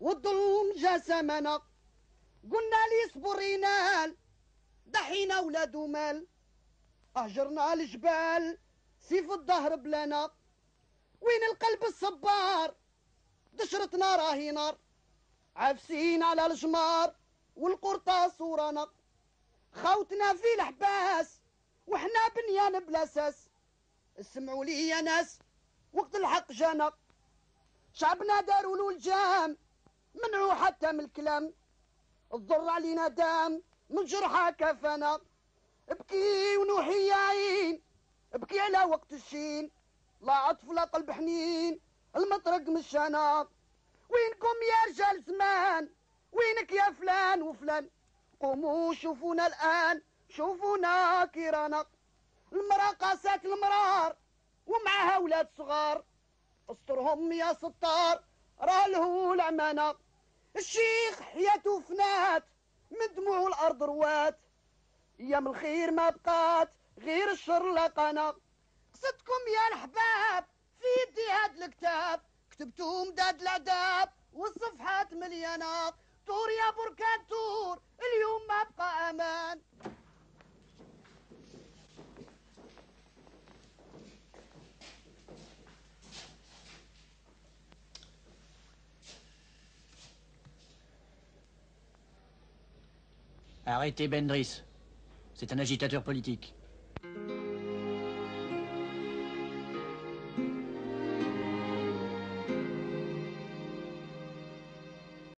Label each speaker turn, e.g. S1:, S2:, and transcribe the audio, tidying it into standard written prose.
S1: والظلم جا زمنا، قلنا لي صبر ينال، ضحينا ولادو مال، أهجرنا الجبال سيف الظهر بلانا، وين القلب الصبار دشرتنا راهي نار، عافسين على الجمار والقرطاس ورانا، خوتنا في الحباس وحنا بنيان بلا ساس، اسمعوا لي يا ناس وقت الحق جانا، شعبنا داروا له الجام منعوا حتى من الكلام، الضر علينا دام من جرحى كفانا، ابكي ونوحي يا عين ابكي على وقت الشين، لا عطف لا قلب حنين المطرق مشانا، وينكم يا رجال زمان وينك يا فلان وفلان، قوموا شوفونا الآن شوفونا كيرانا، المرأة قاسات المرار ومعها ولاد صغار، استرهم يا ستار راه له الأمانة، الشيخ حياته فنات من دموع الأرض روات، أيام الخير ما بقات غير الشر لقانا، قصدكم يا الأحباب في يدي هاد الكتاب، كتبتو مداد العذاب والصفحات مليانة، طور يا بركان طور اليوم ما بقى أمان.
S2: Arrêtez Ben Driss. C'est un agitateur politique.